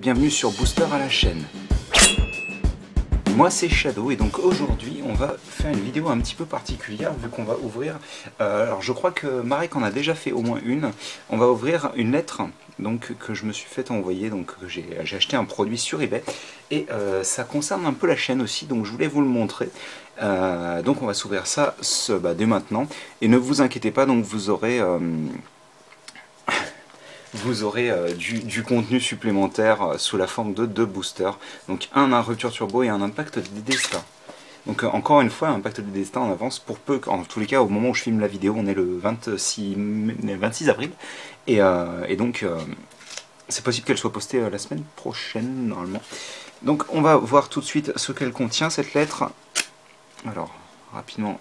Bienvenue sur Booster à la chaîne. Moi c'est Shadow et donc aujourd'hui on va faire une vidéo un petit peu particulière vu qu'on va ouvrir, alors je crois que Marek en a déjà fait au moins une, on va ouvrir une lettre donc, que je me suis fait envoyer, donc j'ai acheté un produit sur eBay et ça concerne un peu la chaîne aussi, donc je voulais vous le montrer. Donc on va s'ouvrir ça dès maintenant et ne vous inquiétez pas, donc vous aurez du contenu supplémentaire sous la forme de deux boosters. Donc un rupture turbo et un impact des destins. Donc encore une fois, impact des destins en avance pour peu, en tous les cas au moment où je filme la vidéo, on est le 26 avril. Et donc c'est possible qu'elle soit postée la semaine prochaine normalement. Donc on va voir tout de suite ce qu'elle contient cette lettre. Alors rapidement,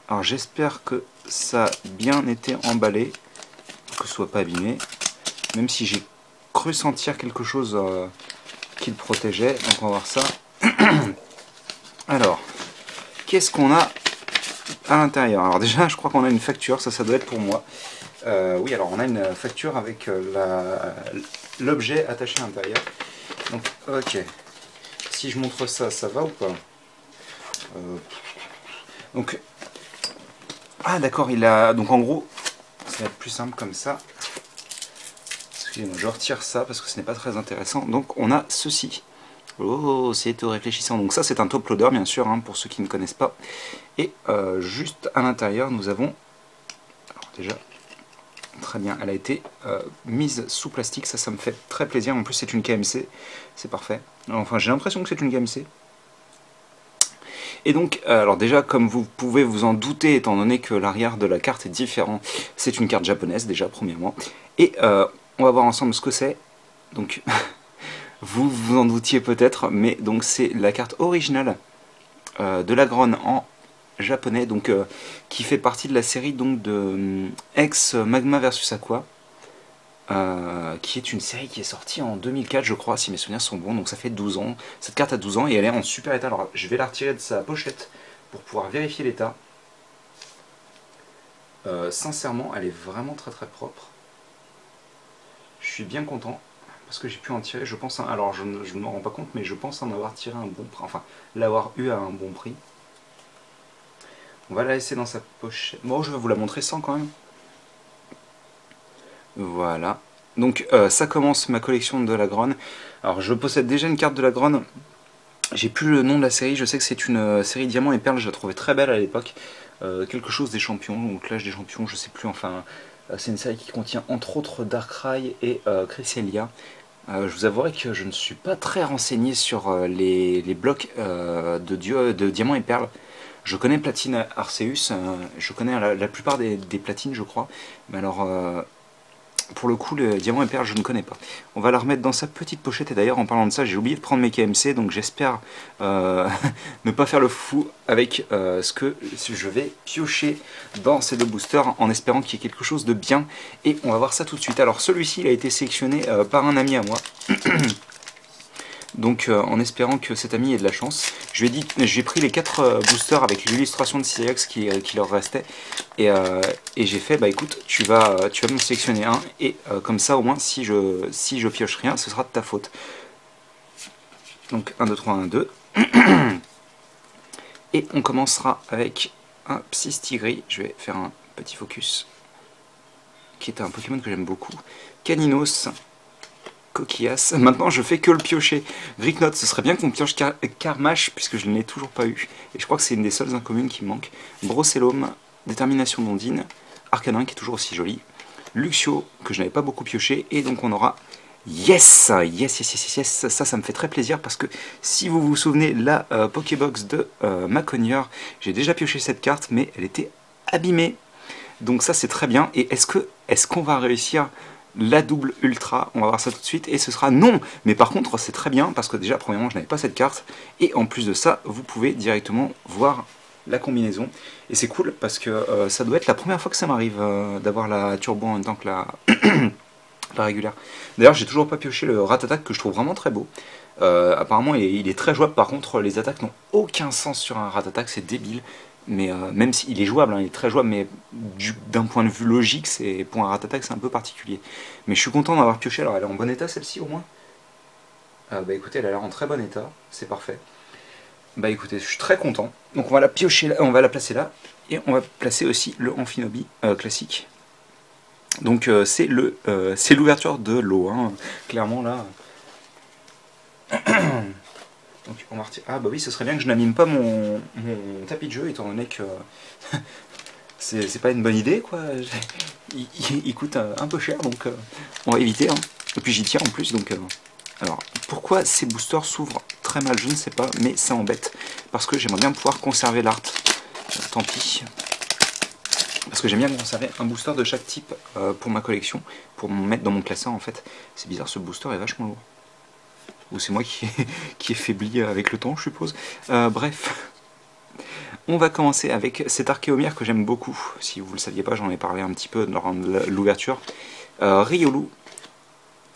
alors j'espère que ça a bien été emballé, que ce soit pas abîmé, même si j'ai cru sentir quelque chose qui le protégeait, donc on va voir ça. Alors, qu'est-ce qu'on a à l'intérieur? Alors déjà, je crois qu'on a une facture, ça doit être pour moi. Oui, alors on a une facture avec l'objet attaché à l'intérieur. Donc, ok. Si je montre ça, ça va ou pas? Donc, ah d'accord, il a... Donc en gros, ça va être plus simple comme ça. Excusez-moi, je retire ça parce que ce n'est pas très intéressant. Donc on a ceci. Oh, c'est réfléchissant. Donc ça c'est un top loader bien sûr, hein, pour ceux qui ne connaissent pas. Et juste à l'intérieur nous avons... Alors déjà, très bien, elle a été mise sous plastique. Ça me fait très plaisir. En plus c'est une KMC, c'est parfait. Enfin j'ai l'impression que c'est une KMC. Et donc, alors déjà, comme vous pouvez vous en douter, étant donné que l'arrière de la carte est différent, c'est une carte japonaise déjà, premièrement. Et on va voir ensemble ce que c'est. Donc, vous vous en doutiez peut-être, mais donc c'est la carte originale de la Gronne en japonais, donc qui fait partie de la série donc de ex Magma vs Aqua. Qui est une série qui est sortie en 2004 je crois, si mes souvenirs sont bons, donc ça fait 12 ans, cette carte a 12 ans et elle est en super état. Alors je vais la retirer de sa pochette pour pouvoir vérifier l'état. Sincèrement elle est vraiment très très propre, je suis bien content parce que j'ai pu en tirer, je pense, alors je ne me rends pas compte mais je pense en avoir tiré un bon prix, enfin l'avoir eu à un bon prix. On va la laisser dans sa pochette, bon je vais vous la montrer sans quand même. Voilà, donc ça commence ma collection de la Gronne. Alors je possède déjà une carte de la Gronne, j'ai plus le nom de la série, je sais que c'est une série Diamant et Perle, je la trouvais très belle à l'époque. Quelque chose des champions, donc l'âge des champions, je sais plus, enfin c'est une série qui contient entre autres Darkrai et Cresselia. Je vous avouerai que je ne suis pas très renseigné sur les blocs de Diamant et Perle. Je connais Platine Arceus, je connais la plupart des platines je crois, mais alors pour le coup le Diamant et Perle je ne connais pas. On va la remettre dans sa petite pochette et d'ailleurs en parlant de ça j'ai oublié de prendre mes KMC, donc j'espère ne pas faire le fou avec ce que je vais piocher dans ces deux boosters en espérant qu'il y ait quelque chose de bien et on va voir ça tout de suite. Alors celui-ci il a été sélectionné par un ami à moi. Donc en espérant que cet ami ait de la chance, j'ai pris les 4 boosters avec l'illustration de Cyrax qui leur restait et j'ai fait bah écoute tu vas me sélectionner un et comme ça au moins si je pioche rien ce sera de ta faute. Donc 1, 2, 3, 1, 2 et on commencera avec un Psystigris, je vais faire un petit focus qui est un Pokémon que j'aime beaucoup, Caninos, Coquillas. Maintenant je fais que le piocher. Gricknot, ce serait bien qu'on pioche Carmash puisque je ne l'ai toujours pas eu. Et je crois que c'est une des seules incommunes qui me manque. Brocellum, Détermination d'Ondine, Arcanin qui est toujours aussi joli, Luxio que je n'avais pas beaucoup pioché. Et donc on aura yes, ça me fait très plaisir parce que si vous vous souvenez la Pokébox de Maconier, j'ai déjà pioché cette carte mais elle était abîmée. Donc ça c'est très bien. Et est-ce qu'on va réussir la double ultra? On va voir ça tout de suite et ce sera non, mais par contre c'est très bien parce que déjà premièrement je n'avais pas cette carte et en plus de ça vous pouvez directement voir la combinaison et c'est cool parce que ça doit être la première fois que ça m'arrive d'avoir la turbo en même temps que la régulière. D'ailleurs j'ai toujours pas pioché le Rattata que je trouve vraiment très beau. Apparemment il est très jouable, par contre les attaques n'ont aucun sens sur un Rattata, c'est débile. Mais même s'il est jouable, hein, il est très jouable, mais d'un point de vue logique, pour un Rattata c'est un peu particulier. Mais je suis content d'avoir pioché, alors elle est en bon état celle-ci au moins. Bah écoutez, elle a l'air en très bon état, c'est parfait. Bah écoutez, je suis très content. Donc on va la piocher là, on va la placer là, et on va placer aussi le Amphinobi classique. Donc c'est l'ouverture de l'eau, hein. Clairement là. Donc on va retirer. Ah bah oui, ce serait bien que je n'abîme pas mon tapis de jeu, étant donné que c'est pas une bonne idée quoi. Il coûte un peu cher, donc on va éviter. Hein. Et puis j'y tiens en plus, donc. Alors pourquoi ces boosters s'ouvrent très mal, je ne sais pas, mais ça embête. Parce que j'aimerais bien pouvoir conserver l'art. Tant pis. Parce que j'aime bien conserver un booster de chaque type pour ma collection, pour me mettre dans mon classeur en fait. C'est bizarre, ce booster est vachement lourd. Ou c'est moi qui ai faibli avec le temps, je suppose. Bref, on va commencer avec cet archéomère que j'aime beaucoup. Si vous ne le saviez pas, j'en ai parlé un petit peu lors de l'ouverture. Riolu,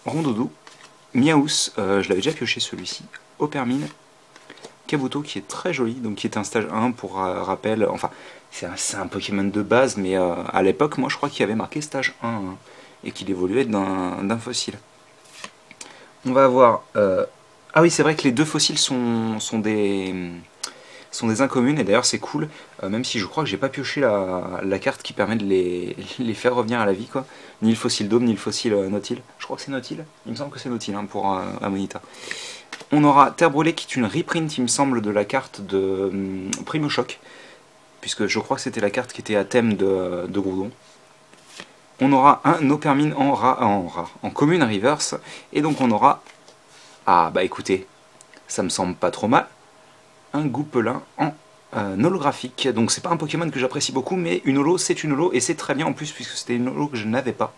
Rondoudou, Miaous, je l'avais déjà pioché celui-ci, Opermine, Kabuto qui est très joli, donc qui est un stage 1 pour rappel, enfin c'est un Pokémon de base, mais à l'époque moi je crois qu'il y avait marqué stage 1 hein, et qu'il évoluait d'un fossile. On va avoir... Ah oui c'est vrai que les deux fossiles sont des incommunes, et d'ailleurs c'est cool, même si je crois que j'ai pas pioché la carte qui permet de les faire revenir à la vie, quoi. Ni le fossile Dôme, ni le fossile Nautile. Je crois que c'est Nautile, il me semble que c'est Nautile hein, pour Amonita. On aura Terre Brûlée qui est une reprint, il me semble, de la carte de Primo Choc, puisque je crois que c'était la carte qui était à thème de Groudon. On aura un Opermine en commune reverse, et donc on aura... Ah bah écoutez, ça me semble pas trop mal. Un Goupelin en holographique. Donc c'est pas un Pokémon que j'apprécie beaucoup, mais une holo c'est une holo, et c'est très bien en plus puisque c'était une holo que je n'avais pas.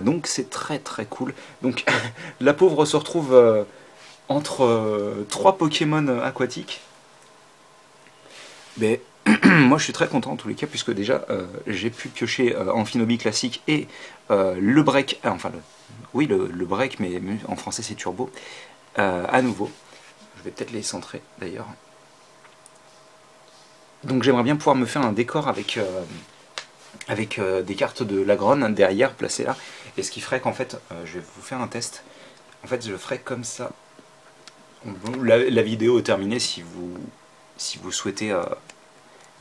Donc c'est très très cool. Donc la pauvre se retrouve entre 3 Pokémon aquatiques. Mais moi je suis très content en tous les cas, puisque déjà j'ai pu piocher Amphinobi classique et le break, oui le break, mais en français c'est turbo, à nouveau. Je vais peut-être les centrer d'ailleurs. Donc j'aimerais bien pouvoir me faire un décor avec des cartes de Lagron derrière placées là, et ce qui ferait qu'en fait, je vais vous faire un test. En fait je le ferai comme ça. La vidéo est terminée, si vous souhaitez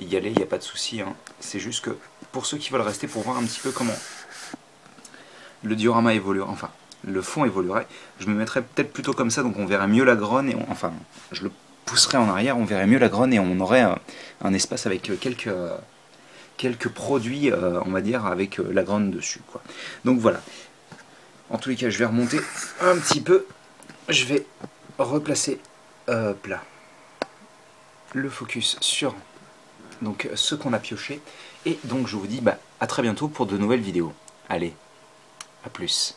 y aller, il n'y a pas de souci. Hein. C'est juste que pour ceux qui veulent rester pour voir un petit peu comment le diorama évoluerait, enfin le fond évoluerait, je me mettrais peut-être plutôt comme ça, donc on verrait mieux la Gronne, et enfin je le pousserais en arrière, on verrait mieux la Gronne, et on aurait un espace avec quelques produits, on va dire, avec la Gronne dessus, quoi. Donc voilà. En tous les cas, je vais remonter un petit peu. Je vais replacer là le focus sur donc ce qu'on a pioché, et donc je vous dis à très bientôt pour de nouvelles vidéos. Allez, à plus.